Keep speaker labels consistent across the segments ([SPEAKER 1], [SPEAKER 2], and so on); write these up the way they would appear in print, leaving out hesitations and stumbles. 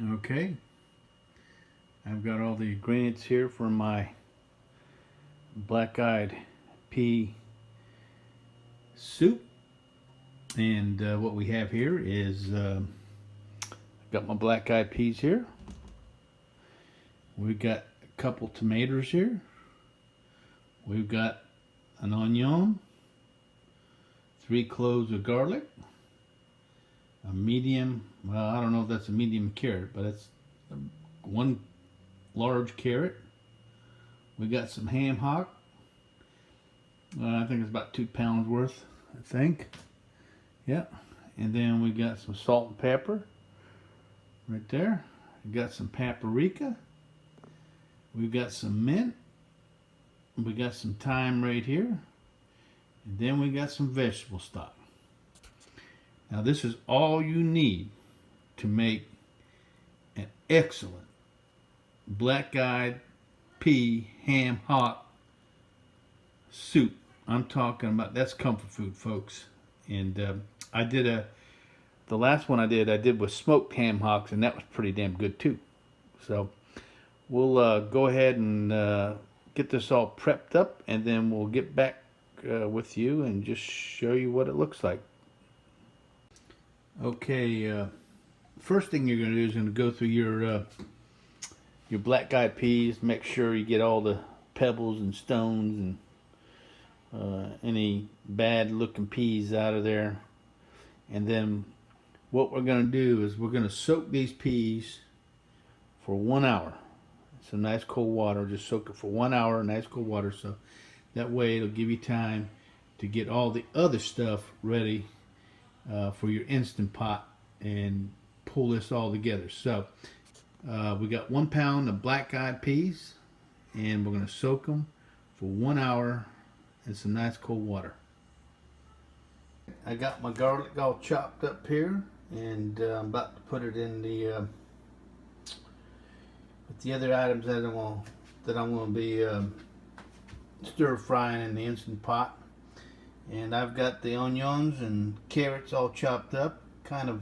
[SPEAKER 1] Okay, I've got all the ingredients here for my black-eyed pea soup, and what we have here is I've got my black-eyed peas here. We've got a couple tomatoes here. We've got an onion, 3 cloves of garlic, a medium, well, I don't know if that's a medium carrot, but it's 1 large carrot. We got some ham hock. I think it's about 2 pounds worth, I think. Yep. And then we got some salt and pepper right there. We got some paprika. We've got some mint. We got some thyme right here. And then we got some vegetable stock. Now this is all you need to make an excellent black-eyed pea ham hock soup. I'm talking about, that's comfort food, folks. And I did the last one I did with smoked ham hocks, and that was pretty damn good too. So we'll go ahead and get this all prepped up, and then we'll get back with you and just show you what it looks like. Okay, first thing you're going to do is going to go through your black-eyed peas. Make sure you get all the pebbles and stones and any bad-looking peas out of there. And then what we're going to do is we're going to soak these peas for 1 hour. Some nice cold water. Just soak it for 1 hour in nice cold water, so that way it'll give you time to get all the other stuff ready for your Instant Pot and pull this all together. So we got 1 pound of black-eyed peas, and we're going to soak them for 1 hour in some nice cold water. I got my garlic all chopped up here, and I'm about to put it in the with the other items that I'm going to be stir frying in the Instant Pot. And I've got the onions and carrots all chopped up, kind of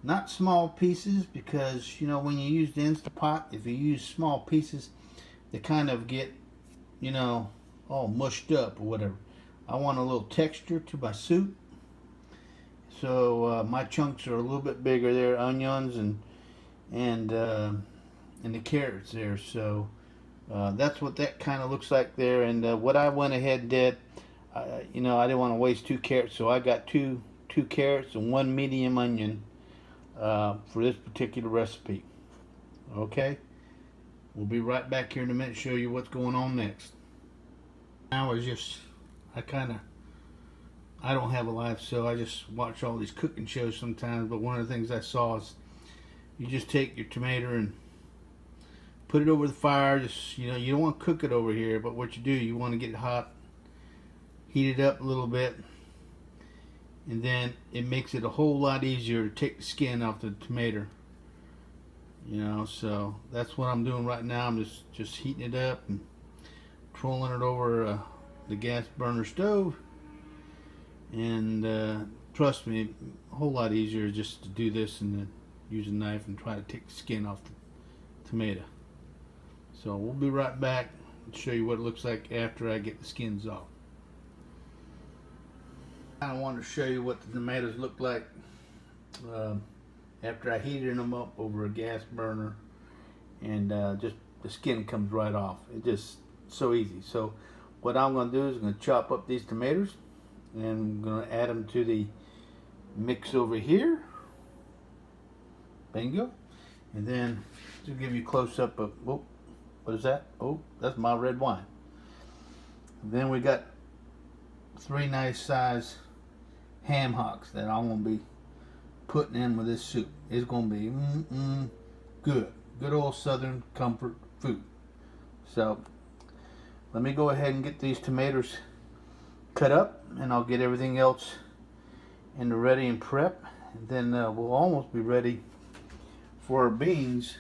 [SPEAKER 1] not small pieces, because you know when you use the Instant Pot, if you use small pieces, they kind of get, you know, all mushed up or whatever. I want a little texture to my soup, so my chunks are a little bit bigger there, onions and the carrots there. So that's what that kind of looks like there. And what I went ahead and did, you know, I didn't want to waste 2 carrots, so I got two carrots and 1 medium onion for this particular recipe. Okay, we'll be right back here in a minute to show you what's going on next. Now I don't have a life, so I just watch all these cooking shows sometimes, but one of the things I saw is you just take your tomato and put it over the fire. Just, you know, you don't want to cook it over here, but what you do, you want to get it hot, heat it up a little bit, and then it makes it a whole lot easier to take the skin off the tomato. You know, so that's what I'm doing right now. I'm just heating it up and trolling it over the gas burner stove. And trust me, a whole lot easier just to do this and then use a knife and try to take the skin off the tomato. So we'll be right back and show you what it looks like after I get the skins off. I wanted to show you what the tomatoes look like after I heated them up over a gas burner, and just the skin comes right off. It's just so easy. So what I'm going to do is I'm going to chop up these tomatoes, and I'm going to add them to the mix over here. Bingo. And then to give you a close-up of, oh, what is that? Oh, that's my red wine. And then we got 3 nice size ham hocks that I'm going to be putting in with this soup. It's going to be good old Southern comfort food. So let me go ahead and get these tomatoes cut up, and I'll get everything else in the ready and prep, and then we'll almost be ready for our beans.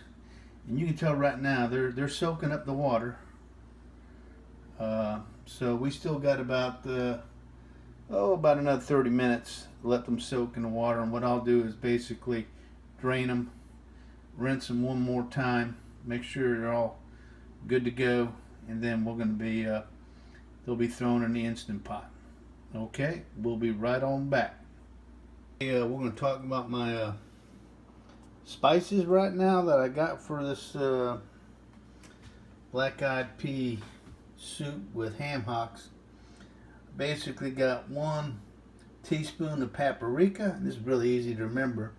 [SPEAKER 1] And you can tell right now they're soaking up the water. So we still got about another 30 minutes. Let them soak in the water, and what I'll do is basically drain them, rinse them one more time, make sure they're all good to go, and then we're going to be they'll be thrown in the Instant Pot. Okay, we'll be right on back. We're going to talk about my spices right now that I got for this Blackeyed Pea Soup with Hamhocks. Basically got 1 teaspoon of paprika. This is really easy to remember.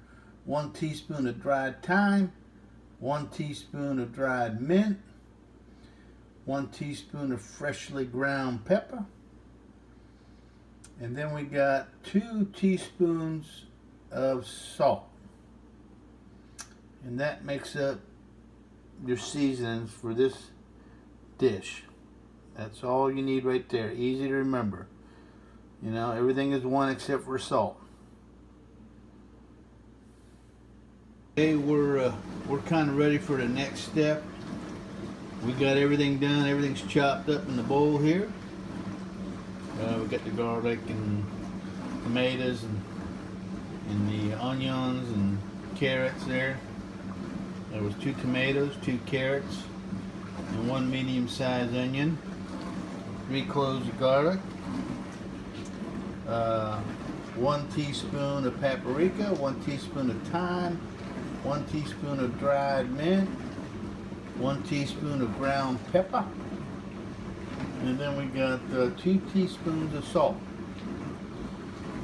[SPEAKER 1] 1 teaspoon of dried thyme, 1 teaspoon of dried mint, 1 teaspoon of freshly ground pepper, and then we got 2 teaspoons of salt. And that makes up your seasonings for this dish. That's all you need right there. Easy to remember. You know, everything is one except for salt. Okay, we're kind of ready for the next step. We got everything done. Everything's chopped up in the bowl here. We got the garlic and tomatoes and the onions and carrots there. There was 2 tomatoes, 2 carrots, and 1 medium-sized onion, 3 cloves of garlic, 1 teaspoon of paprika, 1 teaspoon of thyme, 1 teaspoon of dried mint, 1 teaspoon of ground pepper, and then we got 2 teaspoons of salt.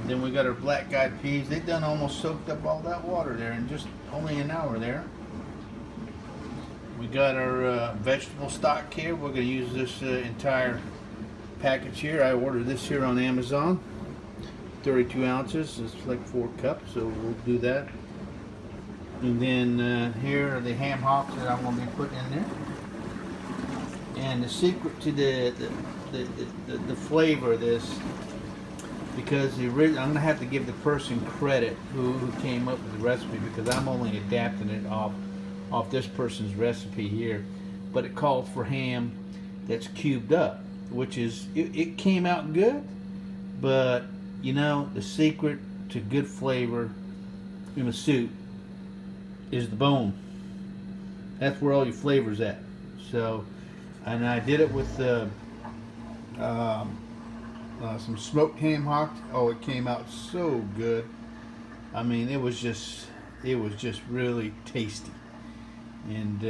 [SPEAKER 1] And then we got our black-eyed peas. They done almost soaked up all that water there in just only an hour there. We got our vegetable stock here. We're going to use this entire package here. I ordered this here on Amazon. 32 ounces. It's like 4 cups, so we'll do that. And then here are the Hamhocks that I'm going to be putting in there. And the secret to the flavor of this, because I'm going to have to give the person credit who came up with the recipe, because I'm only adapting it off this person's recipe here, but it called for ham that's cubed up, which is it came out good, but you know, the secret to good flavor in a soup is the bone. That's where all your flavor's at. So, and I did it with some smoked ham hocks. Oh, it came out so good. I mean, it was just really tasty. And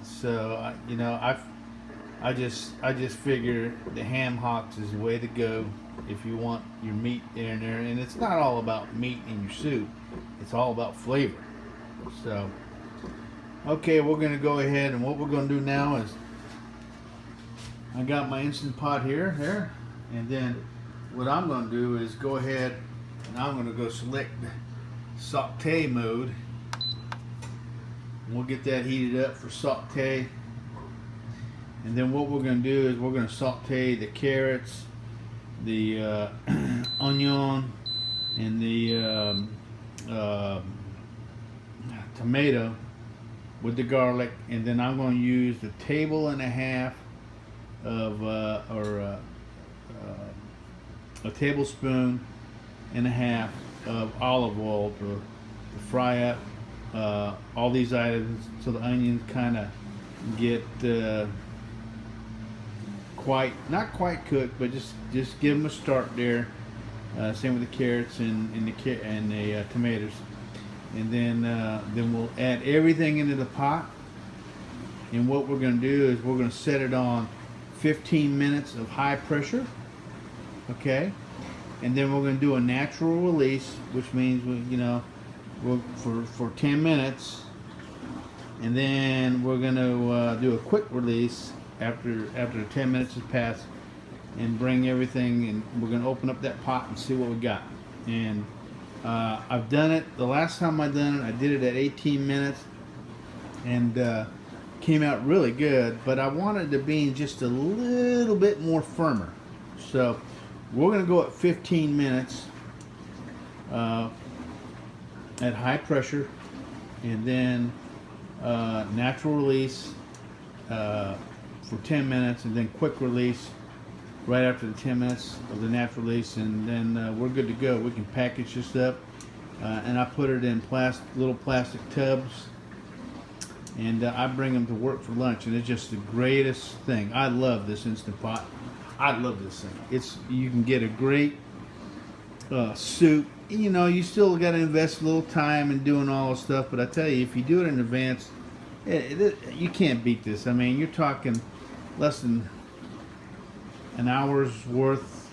[SPEAKER 1] so you know, I just figure the Hamhocks is the way to go if you want your meat there and there. And it's not all about meat in your soup; it's all about flavor. So, okay, we're gonna go ahead, and what we're gonna do now is I got my Instant Pot here, and then what I'm gonna do is go ahead and I'm gonna go select saute mode. We'll get that heated up for saute, and then what we're going to do is we're going to saute the carrots, the onion, and the tomato with the garlic, and then I'm going to use the 1.5 tablespoons of a 1.5 tablespoons of olive oil to fry up all these items so the onions kind of get not quite cooked, but just give them a start there. Same with the carrots and the tomatoes, and then we'll add everything into the pot. And what we're going to do is we're going to set it on 15 minutes of high pressure. Okay, and then we're going to do a natural release, which means for 10 minutes, and then we're going to do a quick release after the 10 minutes has passed, and bring everything, and we're going to open up that pot and see what we got. And I've done it, the last time I done it, I did it at 18 minutes, and came out really good, but I wanted to be just a little bit more firmer. So we're going to go at 15 minutes at high pressure, and then natural release for 10 minutes, and then quick release right after the 10 minutes of the natural release, and then we're good to go. We can package this up, and I put it in little plastic tubs, and I bring them to work for lunch, and it's just the greatest thing. I love this Instant Pot. I love this thing. You can get a great soup. You know, you still got to invest a little time in doing all this stuff, but I tell you, if you do it in advance, you can't beat this. I mean, you're talking less than an hour's worth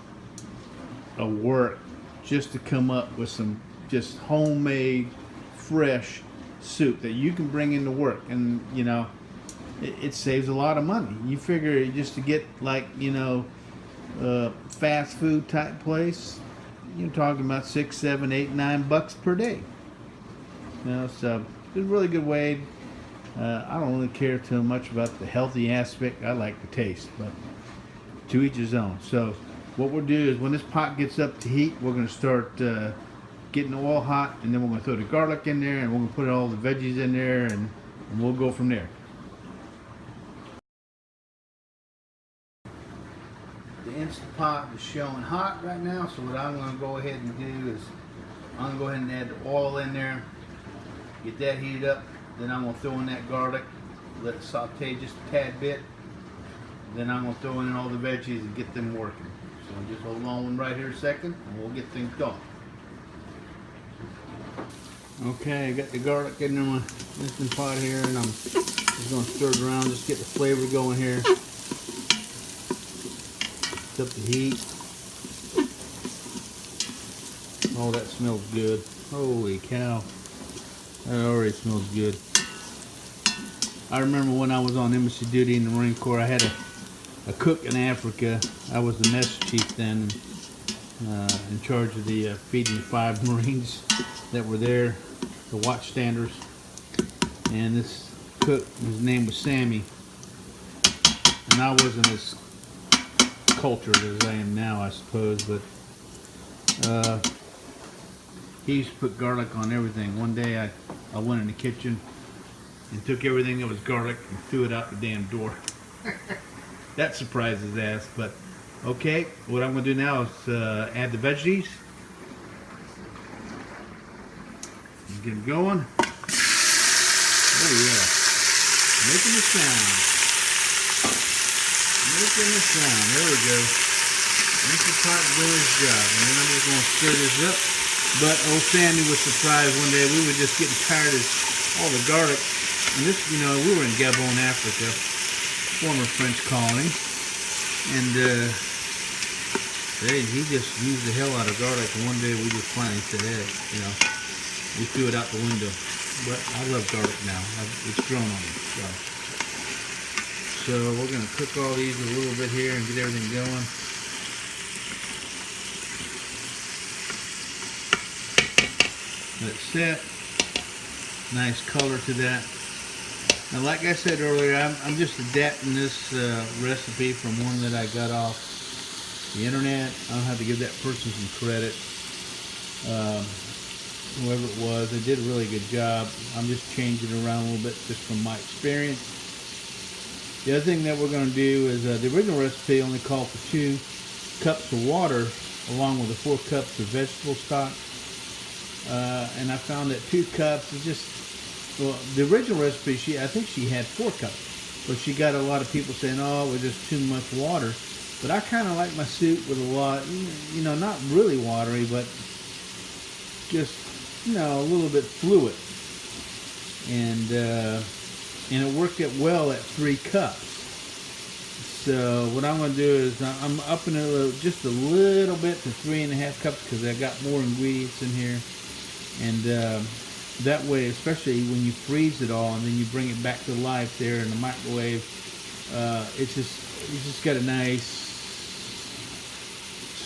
[SPEAKER 1] of work just to come up with some just homemade, fresh soup that you can bring into work. And you know, it saves a lot of money. You figure just to get, like, you know, fast food type place, you're talking about $6, $7, $8, $9 per day. You know, so it's a really good way. I don't really care too much about the healthy aspect. I like the taste, but to each his own. So what we'll do is when this pot gets up to heat, we're going to start getting the oil hot, and then we're going to throw the garlic in there, and we're going to put all the veggies in there, and we'll go from there. The Instant Pot is showing hot right now, so what I'm going to go ahead and do is I'm going to go ahead and add the oil in there, get that heated up, then I'm going to throw in that garlic, let it saute just a tad bit, then I'm going to throw in all the veggies and get them working. So just hold on right here a second, and we'll get things going. Okay, I got the garlic in my Instant Pot here, and I'm just going to stir it around, just get the flavor going here. Up the heat. Oh, that smells good. Holy cow. That already smells good. I remember when I was on embassy duty in the Marine Corps, I had a cook in Africa. I was the mess chief then, in charge of the feeding 5 Marines that were there, the watchstanders. And this cook, his name was Sammy. And I wasn't as cultured as I am now, I suppose, but he used to put garlic on everything. One day I went in the kitchen and took everything that was garlic and threw it out the damn door. That surprised his ass, but okay, what I'm going to do now is add the veggies. Get them going. Oh yeah, making the sound. Making the sound. There we go. Instant Pot doing his job. And then I'm just going to stir this up. But old Sandy was surprised one day. We were just getting tired of all the garlic. And this, you know, we were in Gabon, Africa, former French colony. And he just used the hell out of garlic. And one day we just finally said, hey, you know, we threw it out the window. But I love garlic now. It's grown on me. So we're going to cook all these a little bit here and get everything going. Let it set. Nice color to that. Now, like I said earlier, I'm just adapting this recipe from one that I got off the internet. I don't have to give that person some credit. Whoever it was, they did a really good job. I'm just changing it around a little bit just from my experience. The other thing that we're going to do is the original recipe only called for 2 cups of water along with the 4 cups of vegetable stock. And I found that 2 cups is just, well, the original recipe, I think she had 4 cups. But she got a lot of people saying, oh, it was just too much water. But I kind of like my soup with a lot, you know, not really watery, but just, you know, a little bit fluid. And it worked out well at 3 cups. So what I'm going to do is I'm upping it just a little bit to 3.5 cups because I got more ingredients in here. And that way, especially when you freeze it all and then you bring it back to life there in the microwave, it's just got a nice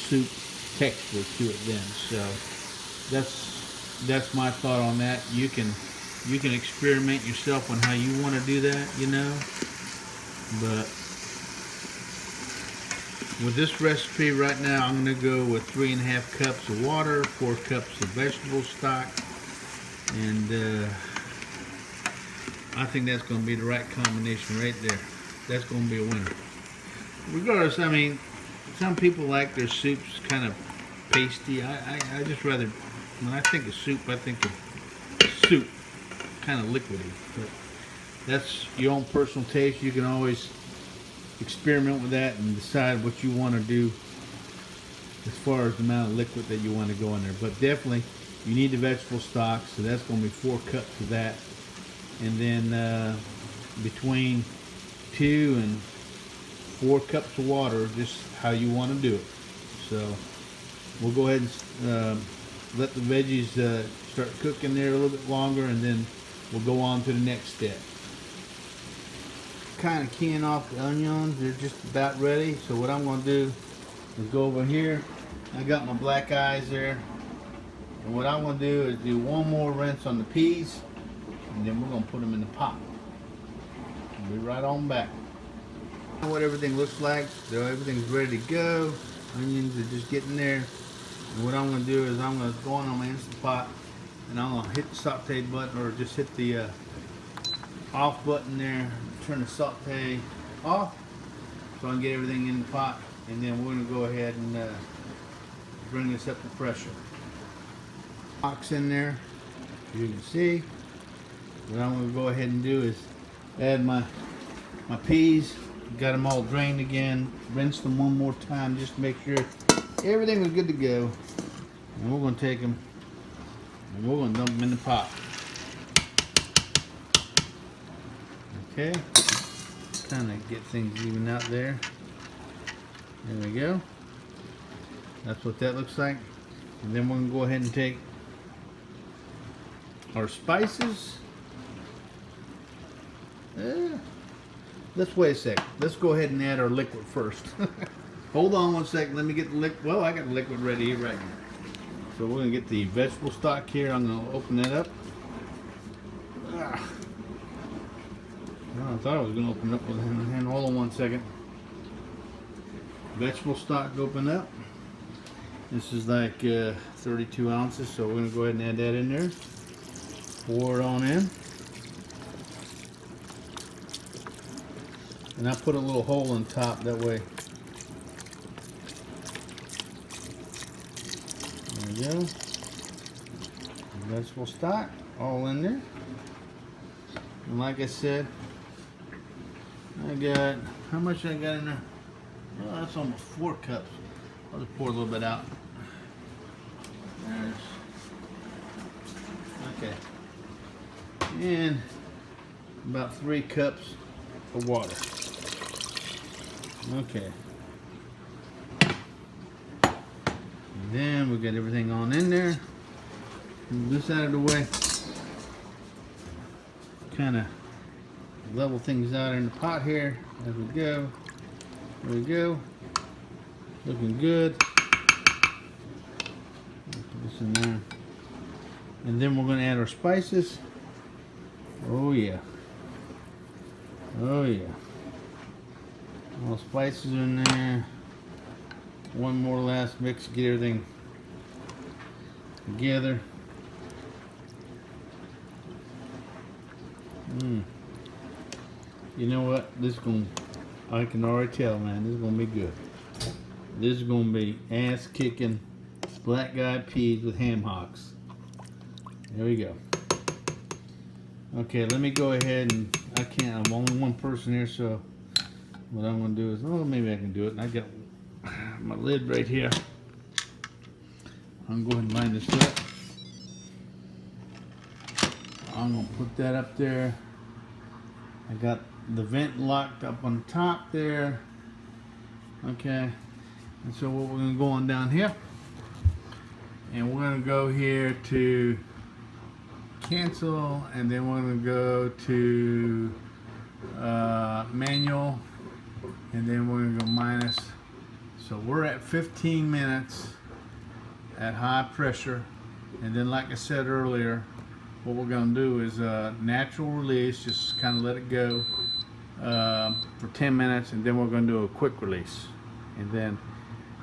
[SPEAKER 1] soup texture to it then. So that's my thought on that. You can experiment yourself on how you want to do that, you know. But with this recipe right now, I'm going to go with 3.5 cups of water, 4 cups of vegetable stock, and I think that's going to be the right combination right there. That's going to be a winner. Regardless, I mean, some people like their soups kind of pasty. I just rather, when I think of soup, I think of soup, kind of liquidy. But that's your own personal taste. You can always experiment with that and decide what you want to do as far as the amount of liquid that you want to go in there. But definitely, you need the vegetable stock, so that's going to be 4 cups of that. And then between 2 and 4 cups of water, just how you want to do it. So we'll go ahead and let the veggies start cooking there a little bit longer, and then we'll go on to the next step. Kind of keying off the onions, they're just about ready. So what I'm going to do is go over here. I got my black eyes there, and what I'm going to do is do one more rinse on the peas, and then we're going to put them in the pot. We'll be right on back. What everything looks like, so everything's ready to go. Onions are just getting there, and what I'm going to do is I'm going to go on my Instant Pot, and I'm going to hit the saute button, or just hit the off button there, turn the saute off so I can get everything in the pot, and then we're going to go ahead and bring this up to pressure. Hamhocks in there, as you can see. What I'm going to go ahead and do is add my peas. Got them all drained again, rinse them one more time just to make sure everything was good to go. And we're going to take them and we're going to dump them in the pot. Okay, kind of get things even out there. There we go. That's what that looks like. And then we're going to go ahead and take our spices. Let's wait a sec. Let's go ahead and add our liquid first. Hold on one second. Let me get the liquid. Well, I got the liquid ready here right now. So we're going to get the vegetable stock here. I'm going to open that up. Well, I thought I was going to open it up with one hand. Hold on one second. Vegetable stock open up. This is like 32 ounces. So we're going to go ahead and add that in there. Pour it on in. And I put a little hole on top, that way. There we go. Vegetable stock all in there. And like I said, I got, how much I got in there? Oh, that's almost 4 cups. I'll just pour a little bit out. There's, okay. And about 3 cups of water. Okay. And then we got everything on in there. Move this out of the way. Kind of level things out in the pot here as we go. There we go. Looking good. Put this in there. And then we're going to add our spices. Oh yeah. Oh yeah. All the spices are in there. One more last mix to get everything together. You know what? This is going to, I can already tell, man, this is going to be good. This is going to be ass kicking black-eyed peas with Hamhocks. There we go. Okay, let me go ahead and, I'm only one person here, so what I'm going to do is, oh, maybe I can do it. And I got my lid right here. I'm going to line this up. I'm going to put that up there. I got the vent locked up on top there. Okay. And so what we're going to go on down here. And we're going to go here to cancel, and then we're going to go to manual, and then we're going to go minus. So we're at 15 minutes at high pressure, and then like I said earlier, what we're going to do is natural release, just kind of let it go for 10 minutes, and then we're going to do a quick release, and then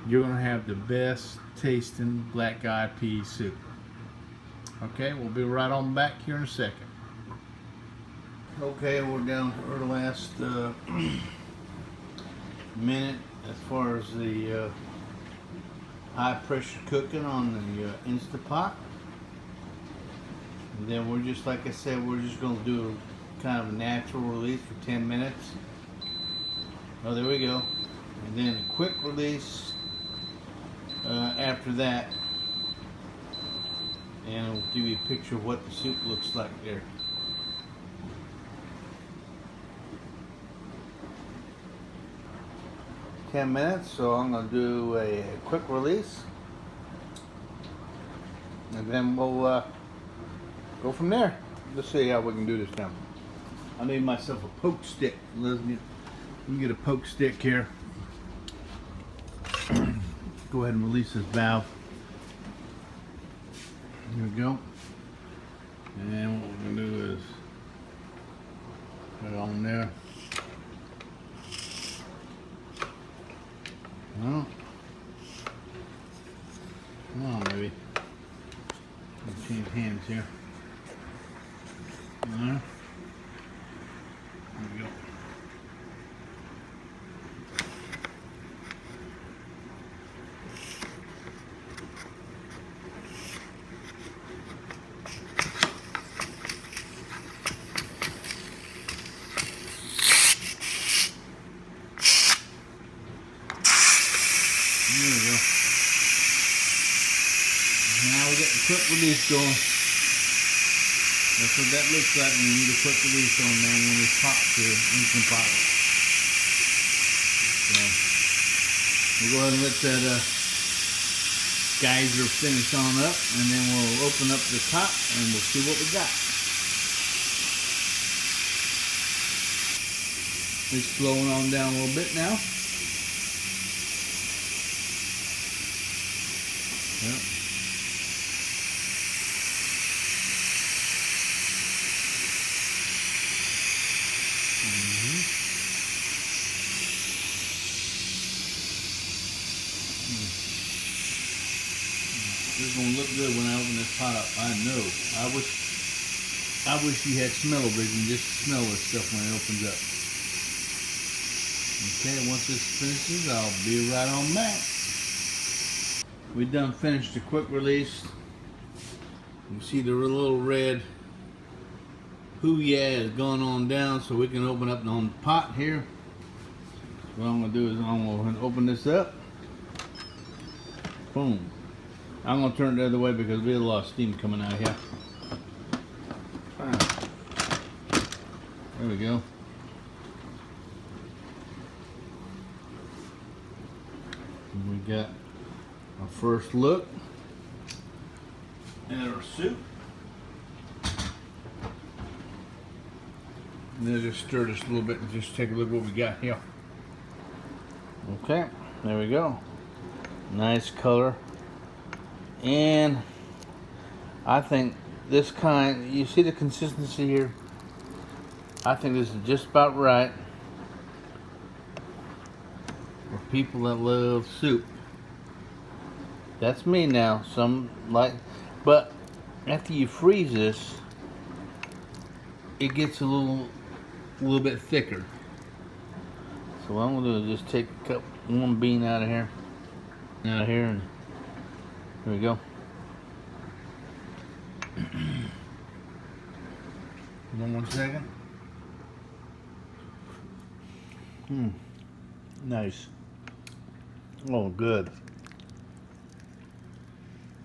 [SPEAKER 1] you're going to have the best tasting black-eyed pea soup. Okay, we'll be right on back here in a second. Okay, we're down to the last minute as far as the high pressure cooking on the Instant Pot. And then we're just, like I said, we're just going to do kind of a natural release for 10 minutes. Oh, there we go. And then a quick release after that. And I'll give you a picture of what the soup looks like there. "10 minutes, so I'm going to do a quick release. And then we'll go from there. Let's see how we can do this now. I made myself a poke stick. Let me get a poke stick here. Go ahead and release this valve. Here we go. And what we're going to do is put it on there. Well, come on, baby. Let's change hands here. There we go. There we go. Now we got the quick release going. That's what that looks like when you need a quick release on there when it pops here, instant pop. So we'll go ahead and let that geyser finish on up, and then we'll open up the top and we'll see what we got. It's flowing on down a little bit now. Yep. This is gonna look good when I open this pot up. I know. I wish you had smell-o-vision just to smell this stuff when it opens up. Okay, once this finishes, I'll be right on back. We done finished the quick release. You see the little red hoo-yeah is going on down, so we can open up on the pot here. What I'm gonna do is I'm gonna open this up. Boom. I'm gonna turn it the other way because we have a lot of steam coming out here. There we go. And we got our first look at our soup. And then just stir this a little bit and just take a look at what we got here. Okay, there we go. Nice color. And I think this kind, you see the consistency here? I think this is just about right for people that love soup. That's me now. Some like, but after you freeze this, it gets a little bit thicker. So what I'm gonna do is just take one bean out of here, and here we go. One second. Nice. Oh, good.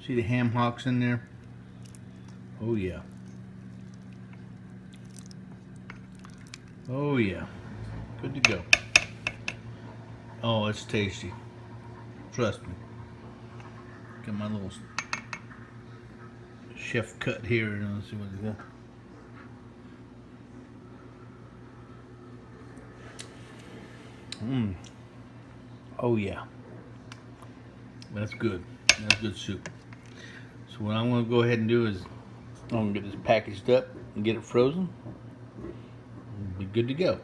[SPEAKER 1] See the Hamhocks in there? Oh yeah. Oh yeah. Good to go. Oh, it's tasty. Trust me. Got my little chef cut here, and let's see what we got. Oh yeah. That's good. That's good soup. So what I'm going to go ahead and do is I'm going to get this packaged up and get it frozen. Be good to go.